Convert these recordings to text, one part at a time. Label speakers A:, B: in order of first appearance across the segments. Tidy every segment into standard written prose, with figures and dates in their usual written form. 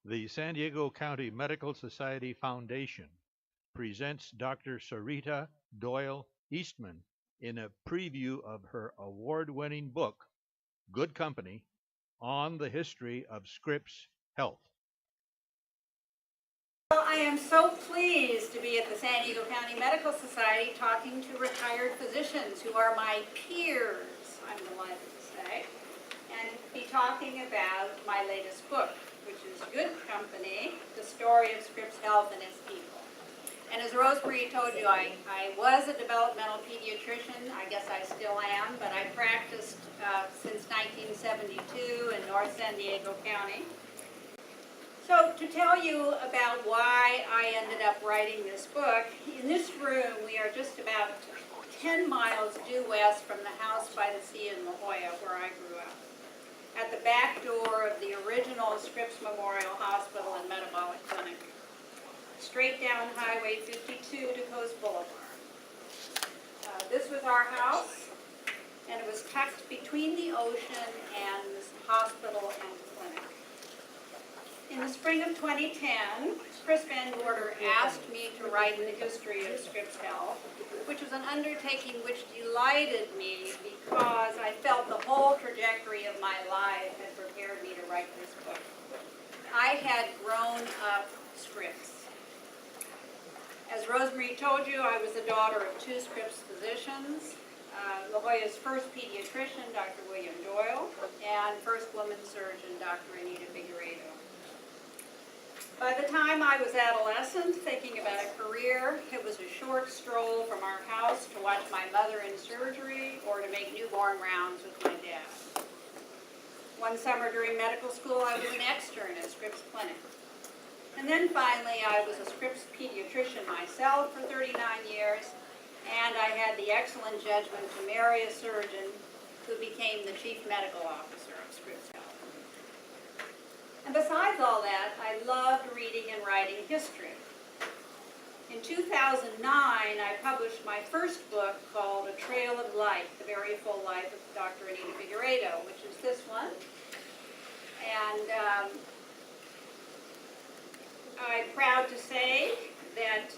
A: The San Diego County Medical Society Foundation presents Dr. Sarita Doyle Eastman in a preview of her award winning book, Good Company, on the history of Scripps Health.
B: Well, I am so pleased to be at the San Diego County Medical Society talking to retired physicians who are my peers, I'm delighted to say, and be talking about my latest book, which is Good Company, The Story of Scripps Health and Its People. And as Rosemary told you, I was a developmental pediatrician. I guess I still am, but I practiced since 1972 in North San Diego County. So to tell you about why I ended up writing this book, in this room we are just about 10 miles due west from the house by the sea in La Jolla where I grew up, at the back door of the original Scripps Memorial Hospital and Metabolic Clinic, straight down Highway 52 to Coast Boulevard. This was our house, and it was tucked between the ocean and this hospital and clinic. In the spring of 2010, Chris Van Gorder asked me to write the history of Scripps Health, which was an undertaking which delighted me because I felt the whole trajectory of my life had prepared me to write this book. I had grown up Scripps. As Rosemary told you, I was the daughter of two Scripps physicians, La Jolla's first pediatrician, Dr. William Doyle, and first woman surgeon, Dr. Anita Figueredo. By the time I was adolescent, thinking about a career, it was a short stroll from our house to watch my mother in surgery or to make newborn rounds with my dad. One summer during medical school, I was an extern at Scripps Clinic. And then finally, I was a Scripps pediatrician myself for 39 years, and I had the excellent judgment to marry a surgeon who became the chief medical officer of Scripps Health. And besides all that, I loved reading and writing history. In 2009, I published my first book called A Trail of Life, The Very Full Life of Dr. Anita Figueredo, which is this one. And I'm proud to say that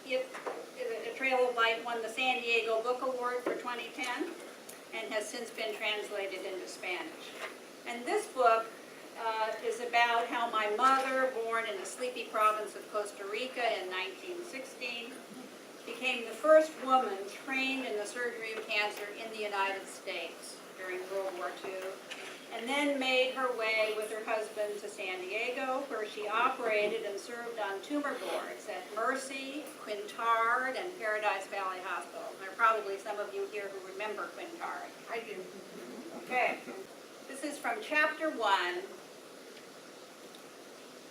B: A Trail of Life won the San Diego Book Award for 2010 and has since been translated into Spanish. And this book is about how my mother, born in the sleepy province of Costa Rica in 1916, became the first woman trained in the surgery of cancer in the United States during World War II, and then made her way with her husband to San Diego, where she operated and served on tumor boards at Mercy, Quintard, and Paradise Valley Hospital. There are probably some of you here who remember Quintard.
C: I do.
B: Okay. This is from chapter 1,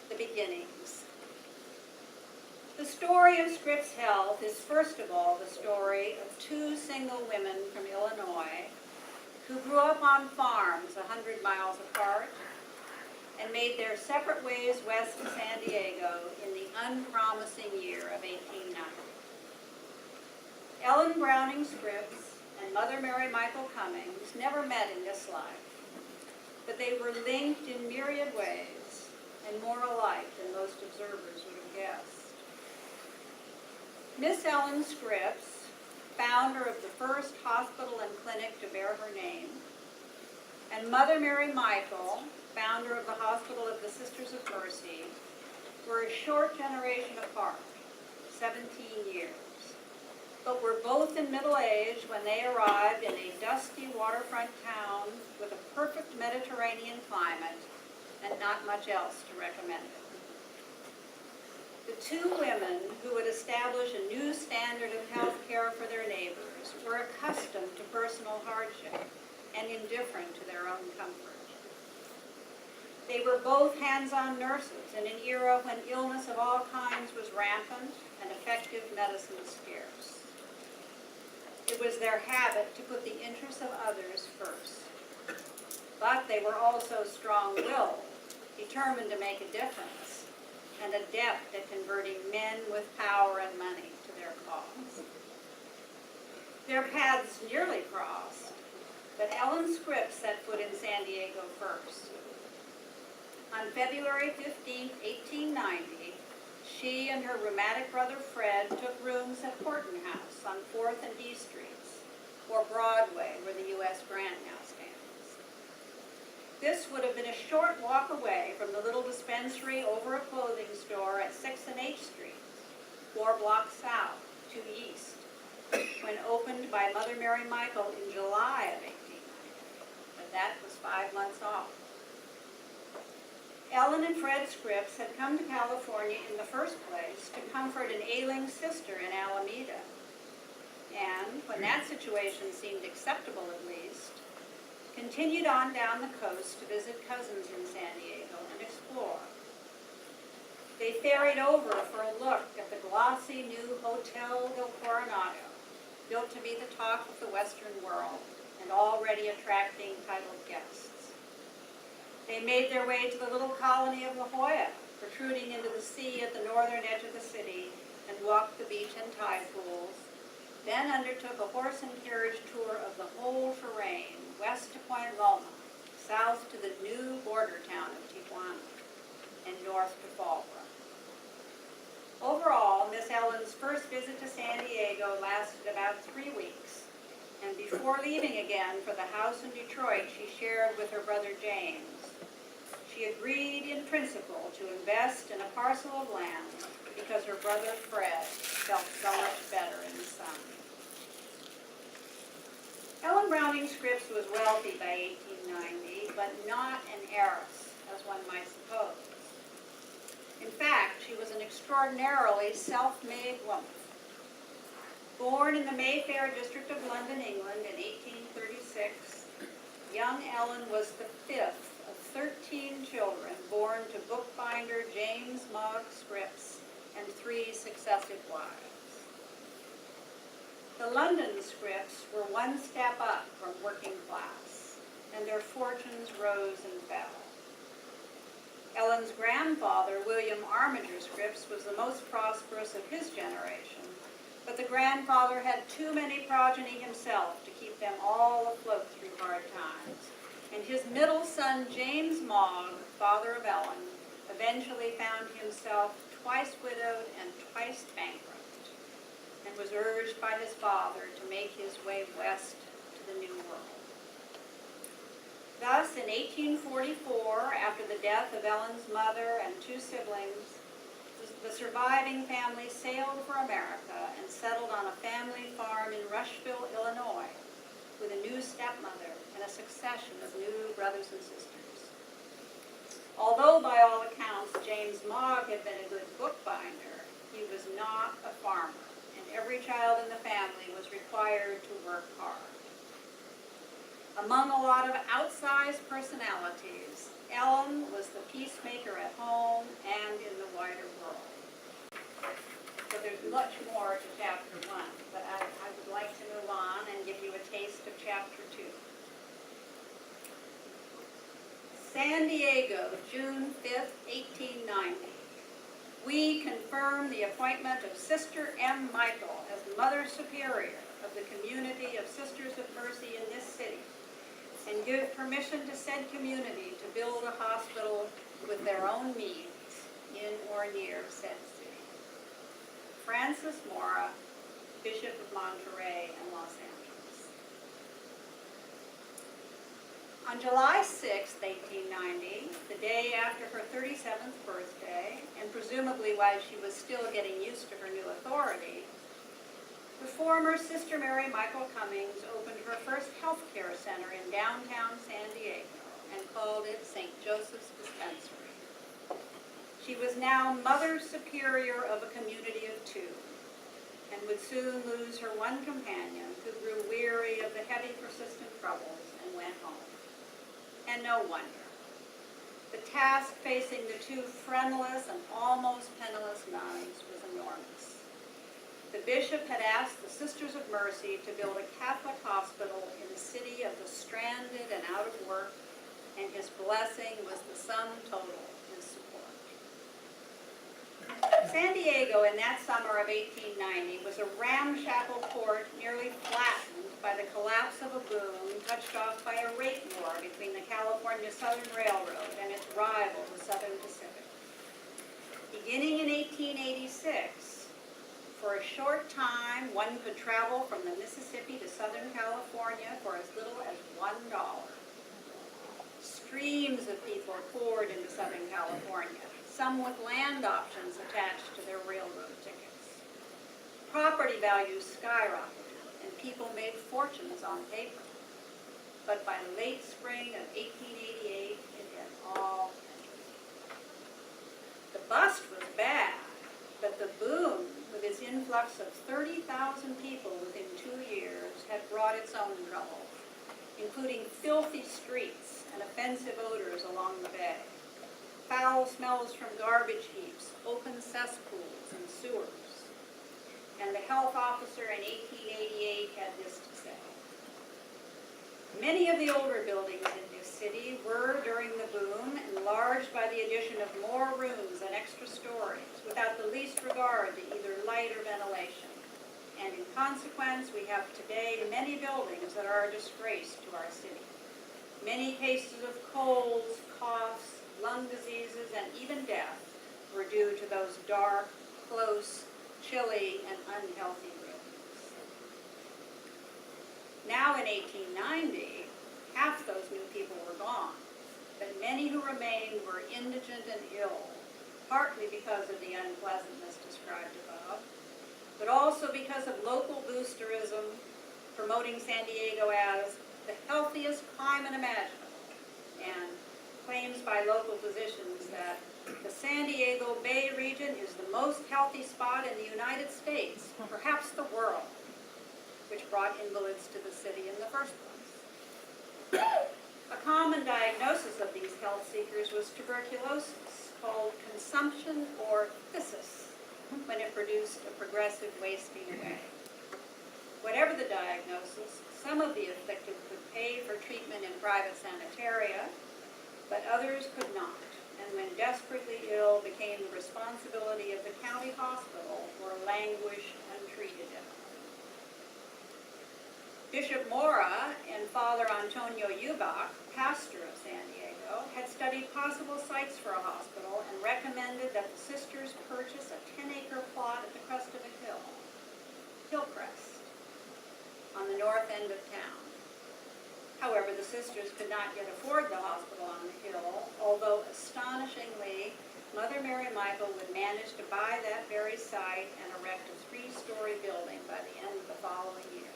B: The Beginnings. The story of Scripps Health is first of all the story of two single women from Illinois who grew up on farms 100 miles apart and made their separate ways west to San Diego in the unpromising year of 1890. Ellen Browning Scripps and Mother Mary Michael Cummings never met in this life, but they were linked in myriad ways and more alike than most observers would have guessed. Miss Ellen Scripps, founder of the first hospital and clinic to bear her name, and Mother Mary Michael, founder of the Hospital of the Sisters of Mercy, were a short generation apart, 17 years, but were both in middle age when they arrived in a dusty waterfront town with a perfect Mediterranean climate and not much else to recommend it. The two women who would establish a new standard of health care for their neighbors were accustomed to personal hardship and indifferent to their own comfort. They were both hands-on nurses in an era when illness of all kinds was rampant and effective medicine scarce. It was their habit to put the interests of others first. But they were also strong-willed, determined to make a difference, and adept at converting men with power and money to their cause. Their paths nearly crossed, but Ellen Scripps set foot in San Diego first. On February 15, 1890, she and her rheumatic brother Fred took rooms at Horton House on 4th and D Streets, or Broadway, where the U.S. Grant now stands. This would have been a short walk away from the little dispensary over a clothing store at 6th and H Streets, 4 blocks south, 2 east, when opened by Mother Mary Michael in July of 1890, but that was 5 months off. Ellen and Fred Scripps had come to California in the first place to comfort an ailing sister in Alameda. And, when that situation seemed acceptable at least, continued on down the coast to visit cousins in San Diego and explore. They ferried over for a look at the glossy new Hotel del Coronado, built to be the talk of the Western world and already attracting titled guests. They made their way to the little colony of La Jolla, protruding into the sea at the northern edge of the city, and walked the beach and tide pools, then undertook a horse and carriage tour of the whole terrain, west to Point Loma, south to the new border town of Tijuana, and north to Fallbrook. Overall, Miss Ellen's first visit to San Diego lasted about 3 weeks, and before leaving again for the house in Detroit she shared with her brother James, she agreed in principle to invest in a parcel of land because her brother Fred felt so much better in the sun. Ellen Browning Scripps was wealthy by 1890, but not an heiress, as one might suppose. In fact, she was an extraordinarily self-made woman. Born in the Mayfair district of London, England in 1836, young Ellen was the 5th of 13 children born to bookbinder James Mogg Scripps and 3 successive wives. The London Scripps were one step up from working class, and their fortunes rose and fell. Ellen's grandfather, William Armiger Scripps, was the most prosperous of his generation, but the grandfather had too many progeny himself to keep them all afloat through hard times, and his middle son, James Mogg, father of Ellen, eventually found himself twice widowed and twice bankrupt, and was urged by his father to make his way west to the New World. Thus, in 1844, after the death of Ellen's mother and 2 siblings, the surviving family sailed for America and settled on a family farm in Rushville, Illinois, with a new stepmother and a succession of new brothers and sisters. Although, by all accounts, James Mogg had been a good bookbinder, he was not a farmer, and every child in the family was required to work hard. Among a lot of outsized personalities, Ellen was the peacemaker at home and in the wider world. So there's much more to chapter 1, but I would like to move on and give you a taste of chapter 2. San Diego, June 5th, 1890. We confirm the appointment of Sister M. Michael as Mother Superior of the community of Sisters of Mercy in this city, and give permission to said community to build a hospital with their own means in or near said city. Francis Mora, Bishop of Monterey and Los Angeles. On July 6, 1890, the day after her 37th birthday, and presumably while she was still getting used to her new authority, the former Sister Mary Michael Cummings opened her first health care center in downtown San Diego and called it St. Joseph's Dispensary. She was now Mother Superior of a community of 2, and would soon lose her one companion who grew weary of the heavy, persistent troubles and went home. And no wonder. The task facing the 2 friendless and almost penniless nuns was enormous. The bishop had asked the Sisters of Mercy to build a Catholic hospital in the city of the stranded and out of work, and his blessing was the sum total in support. San Diego in that summer of 1890 was a ramshackle port nearly flattened by the collapse of a boom touched off by a rate war between the California Southern Railroad and its rival, the Southern Pacific. Beginning in 1886, for a short time, one could travel from the Mississippi to Southern California for as little as $1. Streams of people poured into Southern California, some with land options attached to their railroad tickets. Property values skyrocketed, and people made fortunes on paper. But by the late spring of 1888, it had all ended. The bust was bad, but the boom, with its influx of 30,000 people within 2 years, had brought its own trouble, including filthy streets and offensive odors along the bay, foul smells from garbage heaps, open cesspools, and sewers. And the health officer in 1888 had this to say: many of the older buildings in this city were, during the boom, enlarged by the addition of more rooms and extra stories, without the least regard to either light or ventilation. And in consequence, we have today many buildings that are a disgrace to our city. Many cases of colds, coughs, lung diseases, and even death were due to those dark, close, chilly, and unhealthy rooms. Now in 1890, half those new people were gone, but many who remained were indigent and ill, partly because of the unpleasantness described above, but also because of local boosterism, promoting San Diego as the healthiest climate imaginable, and claims by local physicians that the San Diego Bay region is the most healthy spot in the United States, perhaps the world, which brought invalids to the city in the first place. A common diagnosis of these health seekers was tuberculosis, called consumption or phthisis, when it produced a progressive wasting away. Whatever the diagnosis, some of the afflicted could pay for treatment in private sanitaria, but others could not, and when desperately ill, became the responsibility of the county hospital or languished untreated in it. Bishop Mora and Father Antonio Ubach, pastor of San Diego, had studied possible sites for a hospital and recommended that the sisters purchase a 10-acre plot at the crest of a hill, Hillcrest, on the north end of town. However, the sisters could not yet afford the hospital on the hill, although astonishingly, Mother Mary Michael would manage to buy that very site and erect a 3-story building by the end of the following year.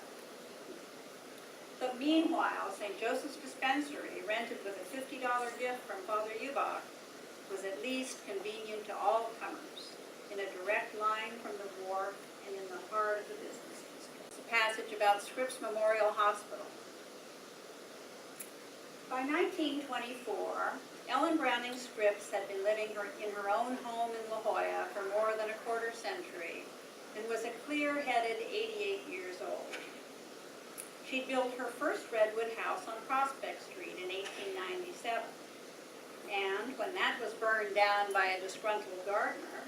B: But meanwhile, St. Joseph's Dispensary, rented with a $50 gift from Father Ubach, was at least convenient to all comers, in a direct line from the wharf and in the heart of the business district. It's a passage about Scripps Memorial Hospital. By 1924, Ellen Browning Scripps had been living in her own home in La Jolla for more than a quarter century and was a clear-headed 88 years old. She'd built her first redwood house on Prospect Street in 1897, and when that was burned down by a disgruntled gardener,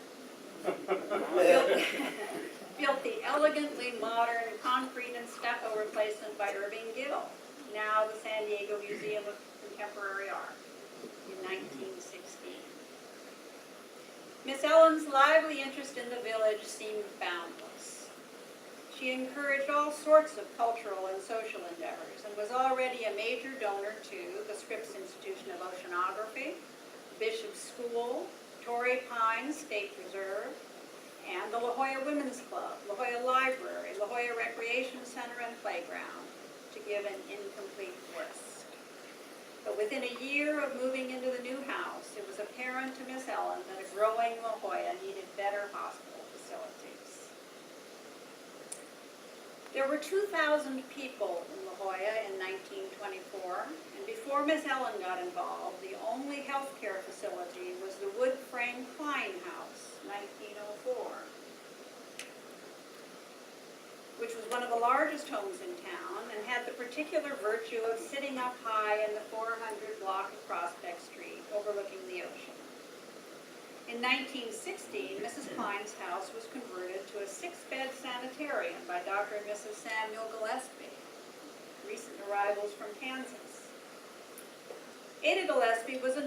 B: built the elegantly modern concrete and stucco replacement by Irving Gill, now the San Diego Museum of Contemporary Art, in 1916. Miss Ellen's lively interest in the village seemed boundless. She encouraged all sorts of cultural and social endeavors and was already a major donor to the Scripps Institution of Oceanography, Bishop's School, Torrey Pines State Preserve, and the La Jolla Women's Club, La Jolla Library, La Jolla Recreation Center and Playground, to give an incomplete list. But within a year of moving into the new house, it was apparent to Miss Ellen that a growing La Jolla needed better hospital facilities. There were 2,000 people in La Jolla in 1924, and before Miss Ellen got involved, the only health care facility was the wood frame Klein House, 1904. Which was one of the largest homes in town and had the particular virtue of sitting up high in the 400 block of Prospect Street overlooking the ocean. In 1916, Mrs. Klein's house was converted to a 6-bed sanitarium by Dr. and Mrs. Samuel Gillespie, recent arrivals from Kansas. Ada Gillespie was a